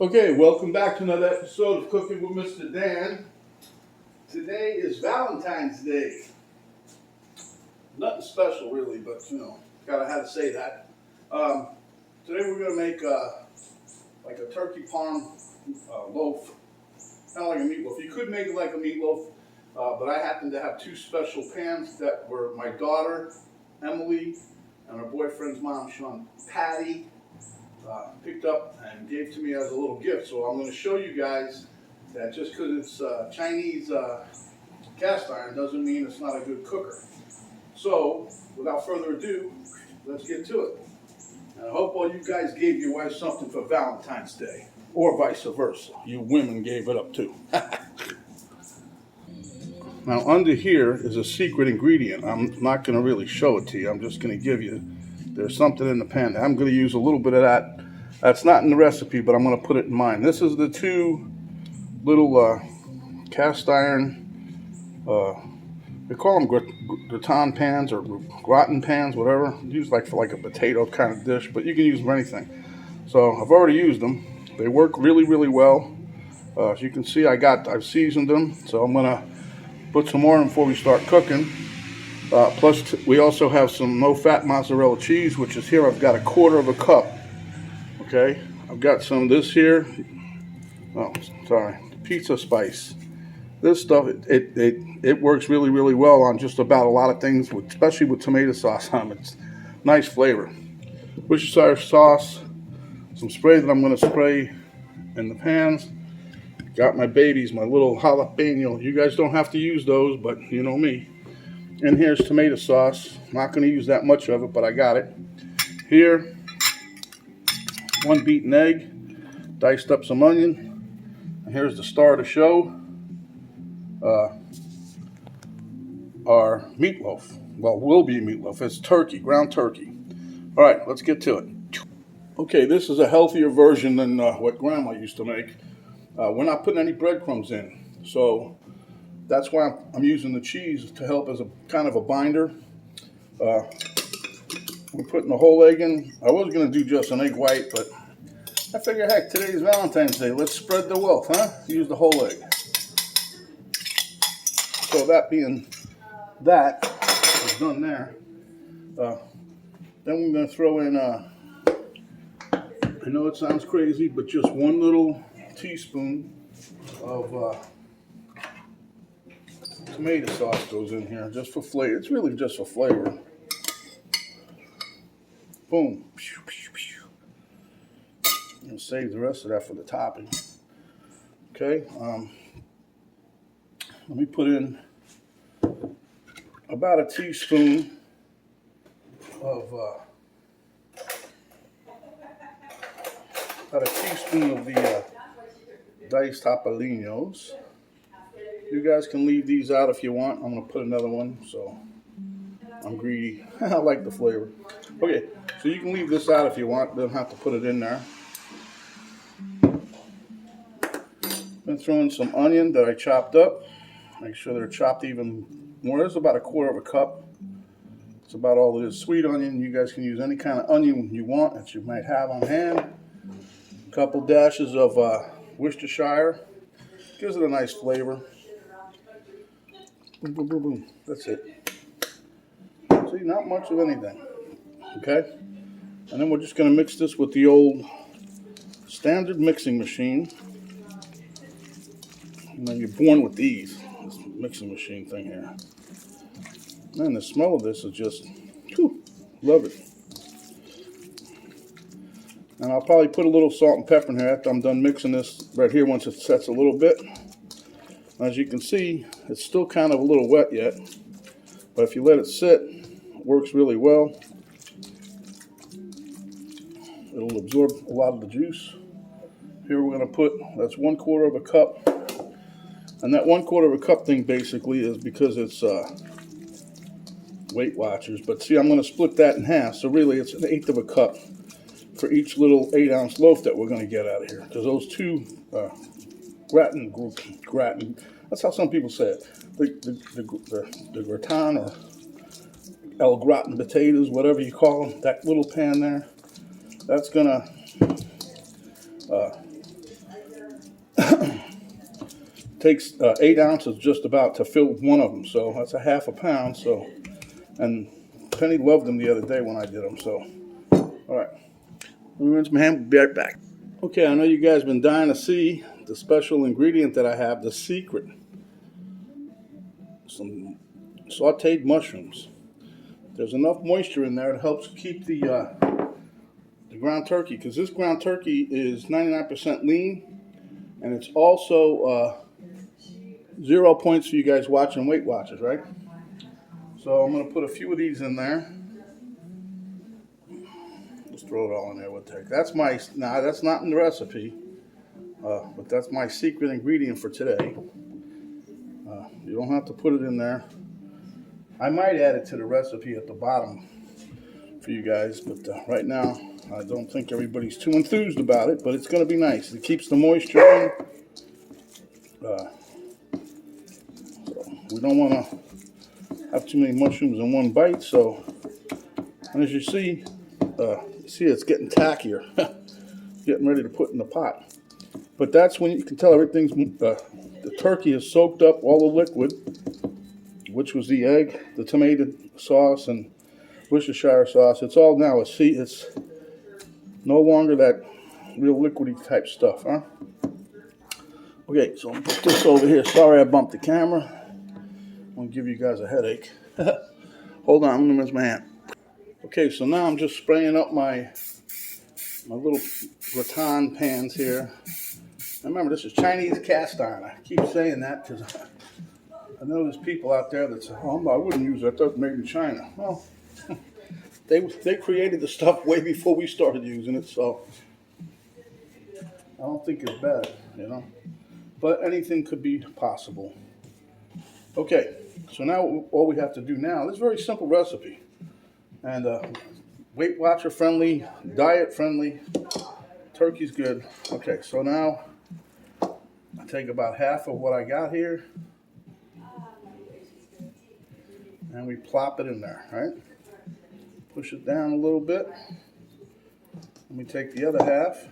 Okay, welcome back to another episode of Cooking with Mr. Dan. Today is Valentine's Day. Nothing special really, but gotta have to say that. Um, Today we're gonna make like a turkey parm loaf, kind of like a meatloaf. You could make it like a meatloaf, but I happen to have two special pans that were my daughter, Emily, and her boyfriend's mom, Sean, Patti, picked up and gave to me as a little gift. So I'm going to show you guys that just because it's Chinese cast iron doesn't mean it's not a good cooker. So without further ado, let's get to it. And I hope all you guys gave your wife something for Valentine's Day, or vice versa. You women gave it up too. Now under here is a secret ingredient. I'm not going to really show it to you. I'm just going to give you, there's something in the pan. I'm going to use a little bit of that. That's not in the recipe, but I'm going to put it in mine. This is the two little cast iron, they call them gratin pans or gratin pans, whatever. Used like for like a potato kind of dish, but you can use them for anything. So I've already used them. They work really, really well. As you can see, I've seasoned them, so I'm going to put some more in before we start cooking. Plus, we also have some no-fat mozzarella cheese, which is here. I've got 1/4 cup. Okay, I've got some of this here. Oh, sorry, pizza spice. This stuff, it works really, really well on just about a lot of things, especially with tomato sauce on it. It's nice flavor. Worcestershire sauce, some spray that I'm going to spray in the pans. Got my babies, my little jalapeno. You guys don't have to use those, but you know me. And here's tomato sauce. Not going to use that much of it, but I got it. Here, 1 beaten egg, diced up some onion. And here's the star of the show, our meatloaf. Well, will be meatloaf. It's turkey, ground turkey. All right, let's get to it. Okay, this is a healthier version than what Grandma used to make. We're not putting any breadcrumbs in, so that's why I'm using the cheese to help as a kind of a binder. We're putting the whole egg in. I was going to do just an egg white, but I figure, heck, today's Valentine's Day. Let's spread the wealth, huh? Use the whole egg. So that being that is done there. Then we're going to throw in, I know it sounds crazy, but just 1 little teaspoon of tomato sauce goes in here, just for flavor. It's really just for flavor. Boom. I'm going to save the rest of that for the topping. Okay. Let me put in about a teaspoon of the diced jalapenos. You guys can leave these out if you want. I'm going to put another one, so I'm greedy. I like the flavor. Okay, so you can leave this out if you want. Don't have to put it in there. Then throw in some onion that I chopped up. Make sure they're chopped even more. There's about 1/4 cup. It's about all it is. Sweet onion. You guys can use any kind of onion you want that you might have on hand. A couple dashes of Worcestershire. Gives it a nice flavor. Boom, boom, boom, boom. That's it. See, not much of anything. Okay? And then we're just going to mix this with the old standard mixing machine. And then you're born with these, this mixing machine thing here. Man, the smell of this is just, whew, love it. And I'll probably put a little salt and pepper in here after I'm done mixing this right here once it sets a little bit. As you can see, it's still kind of a little wet yet, but if you let it sit, it works really well. It'll absorb a lot of the juice. Here we're going to put, that's 1/4 cup. And that 1/4 cup thing basically is because it's Weight Watchers. But see, I'm going to split that in half. So really it's 1/8 cup for each little 8-ounce loaf that we're going to get out of here. Because those two gratin, that's how some people say it. The gratin or El Gratin potatoes, whatever you call them, that little pan there, that's going to takes 8 ounces just about to fill one of them, so that's a half a pound. So, and Penny loved them the other day when I did them. So, all right, let me rinse my hand. We'll be right back. Okay, I know you guys have been dying to see the special ingredient that I have, the secret. Some sauteed mushrooms. There's enough moisture in there. It helps keep the ground turkey, because this ground turkey is 99% lean, and it's also 0 points for you guys watching Weight Watchers, right? So I'm going to put a few of these in there. Just throw it all in there. We'll take. That's my. Nah, that's not in the recipe, but that's my secret ingredient for today. You don't have to put it in there. I might add it to the recipe at the bottom for you guys, but right now I don't think everybody's too enthused about it. But it's going to be nice. It keeps the moisture in. So we don't want to have too many mushrooms in one bite. So, and as you see it's getting tackier, getting ready to put in the pot. But that's when you can tell everything's the turkey is soaked up all the liquid, which was the egg, the tomato sauce, and Worcestershire sauce. It's all now. It's no longer that real liquidy type stuff, huh? Okay, so I'm gonna put this over here. Sorry I bumped the camera. I'm gonna give you guys a headache. Hold on, I'm gonna rinse my hand. Okay, so now I'm just spraying up my little gratin pans here. Remember, this is Chinese cast iron. I keep saying that because I know there's people out there that say, "Oh, I wouldn't use that. That's made in China." Well, they created the stuff way before we started using it, so I don't think it's bad, you know. But anything could be possible. Okay, so now all we have to do now, this is a very simple recipe. And Weight Watcher friendly, diet friendly, turkey's good. Okay, so now I take about half of what I got here and we plop it in there, right? Push it down a little bit. Let me take the other half.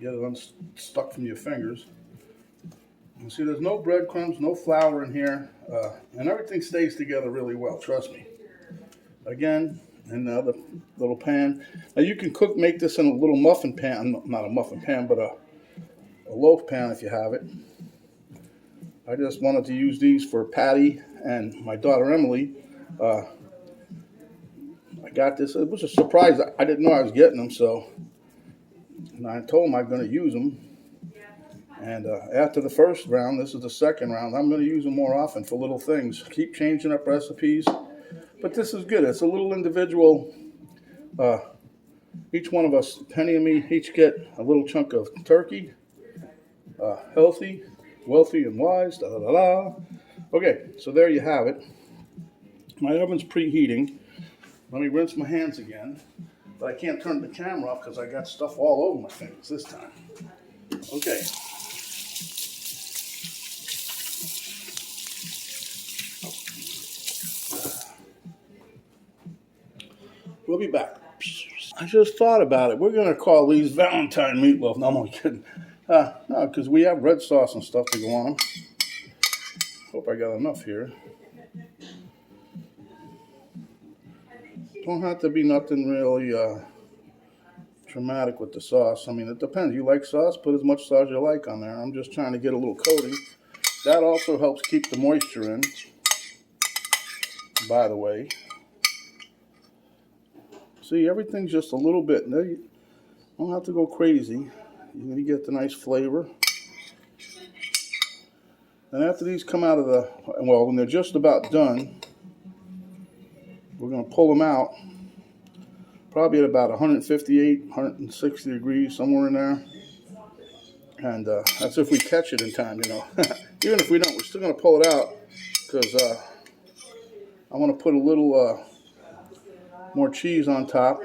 Get it unstuck from your fingers. You see there's no breadcrumbs, no flour in here, and everything stays together really well, trust me. Again, in the other little pan. Now you can make this in a little muffin pan, not a muffin pan, but a loaf pan if you have it. I just wanted to use these for Patti and my daughter Emily. I got this, it was a surprise, I didn't know I was getting them, so and I told them I'm going to use them. And after the first round, this is the second round, I'm going to use them more often for little things. Keep changing up recipes. But this is good. It's a little individual. Each one of us, Penny and me, each get a little chunk of turkey. Healthy, wealthy, and wise. Da, da, da, da. Okay, so there you have it. My oven's preheating. Let me rinse my hands again. But I can't turn the camera off because I got stuff all over my fingers this time. Okay. We'll be back. I just thought about it. We're going to call these Valentine meatloaf. No, I'm only kidding. No, because we have red sauce and stuff to go on them. Hope I got enough here. Don't have to be nothing really dramatic with the sauce. I mean, it depends. You like sauce? Put as much sauce you like on there. I'm just trying to get a little coating. That also helps keep the moisture in, by the way. See, everything's just a little bit. You don't have to go crazy. You're going to get the nice flavor. And after these come out of the, well, when they're just about done, we're going to pull them out. Probably at about 158, 160 degrees, somewhere in there. And that's if we catch it in time, you know. Even if we don't, we're still going to pull it out because I want to put a little more cheese on top.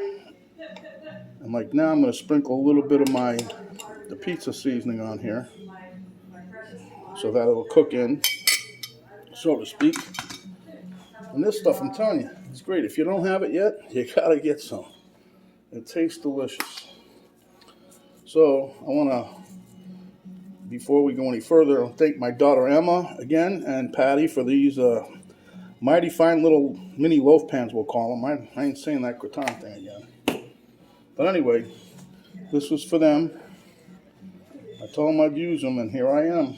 And like now I'm going to sprinkle a little bit of the pizza seasoning on here so that it'll cook in, so to speak. And this stuff, I'm telling you, it's great. If you don't have it yet, you got to get some. It tastes delicious. So I want to before we go any further, I'll thank my daughter Emma again and Patti for these mighty fine little mini loaf pans, we'll call them. I ain't saying that gratin thing again. But anyway, this was for them. I told them I'd use them, and here I am.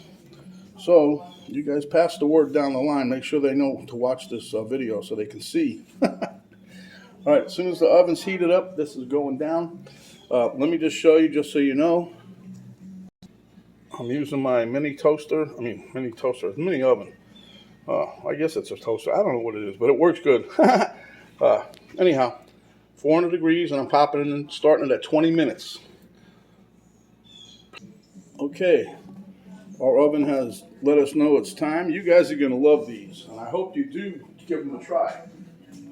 So, you guys pass the word down the line. Make sure they know to watch this video so they can see. Alright, as soon as the oven's heated up, this is going down. Let me just show you, just so you know. I'm using my mini oven. I guess it's a toaster. I don't know what it is, but it works good. Anyhow, 400 degrees, and I'm popping it in, starting it at 20 minutes. Okay, our oven has let us know it's time. You guys are going to love these, and I hope you do give them a try.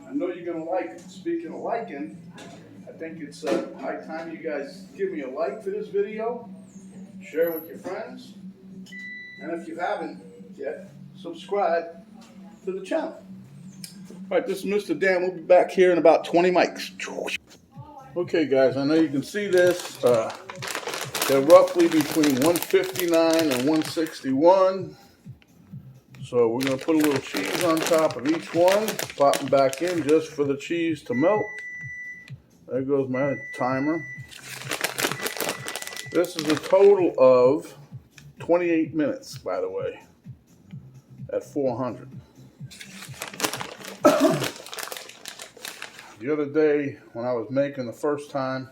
I know you're going to like it. Speaking of liking, I think it's high time you guys give me a like for this video, share it with your friends, and if you haven't yet, subscribe to the channel. Alright, this is Mr. Dan. We'll be back here in about 20 mics. Okay guys, I know you can see this. They're roughly between 159 and 161. So we're going to put a little cheese on top of each one. Pop them back in just for the cheese to melt. There goes my timer. This is a total of 28 minutes, by the way, at 400. The other day, when I was making the first time,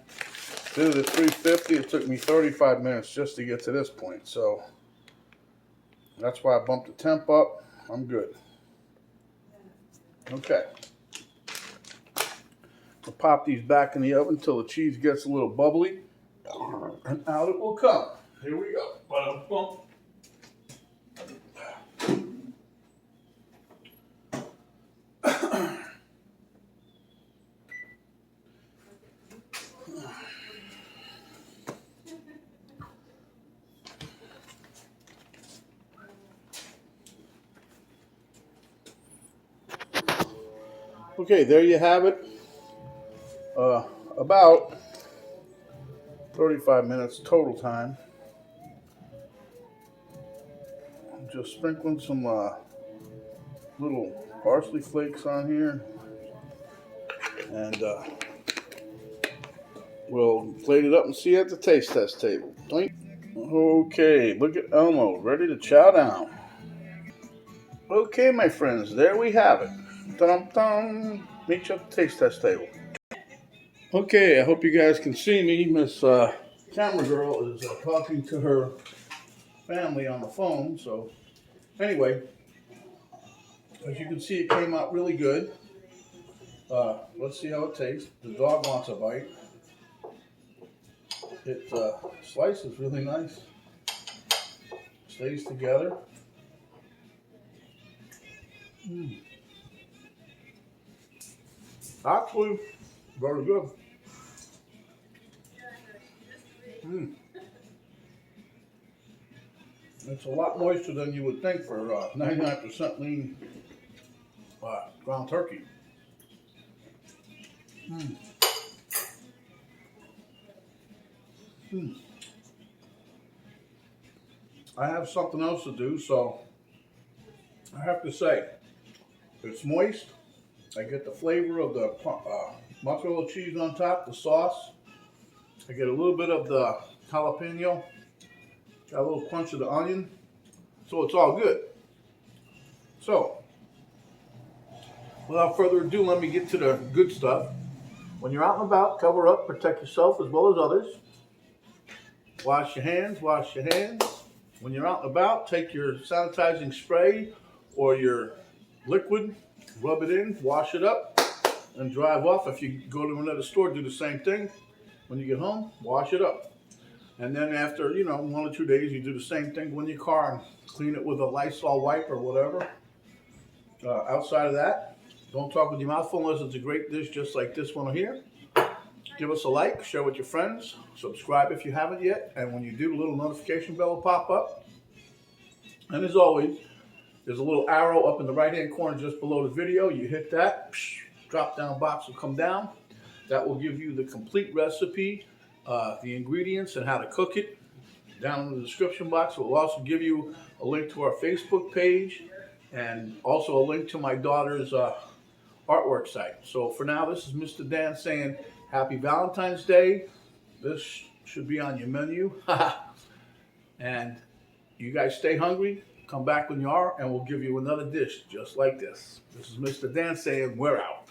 did it at 350, it took me 35 minutes just to get to this point. So that's why I bumped the temp up. I'm good. Okay. I'll pop these back in the oven until the cheese gets a little bubbly. And out it will come. Here we go. Ba-dum-bum. Okay, there you have it. About 35 minutes total time. I'm just sprinkling some little parsley flakes on here, and we'll plate it up and see you at the taste test table. Okay, look at Elmo, ready to chow down. Okay, my friends, there we have it. Dum-dum. Meet you at the taste test table. Okay, I hope you guys can see me. Miss Camera Girl is talking to her family on the phone. So, anyway, as you can see, it came out really good. Let's see how it tastes. The dog wants a bite. It slices really nice. Stays together. Actually, very good. It's a lot moister than you would think for 99% lean ground turkey. I have something else to do, so I have to say, it's moist. I get the flavor of the mozzarella cheese on top, the sauce. I get a little bit of the jalapeno. Got a little crunch of the onion. So it's all good. So, without further ado, let me get to the good stuff. When you're out and about, cover up, protect yourself as well as others. Wash your hands, wash your hands. When you're out and about, take your sanitizing spray or your liquid, rub it in, wash it up, and drive off. If you go to another store, do the same thing. When you get home, wash it up. And then after, 1 or 2 days, you do the same thing in your car and clean it with a Lysol wipe or whatever. Outside of that, don't talk with your mouth full unless it's a great dish just like this one here. Give us a like, share with your friends, subscribe if you haven't yet, and when you do, the little notification bell will pop up. And as always, there's a little arrow up in the right-hand corner just below the video. You hit that, drop-down box will come down. That will give you the complete recipe, the ingredients, and how to cook it. down in the description box. We'll also give you a link to our Facebook page and also a link to my daughter's artwork site. So for now, this is Mr. Dan saying Happy Valentine's Day. This should be on your menu. And you guys stay hungry. Come back when you are, and we'll give you another dish just like this. This is Mr. Dan saying we're out.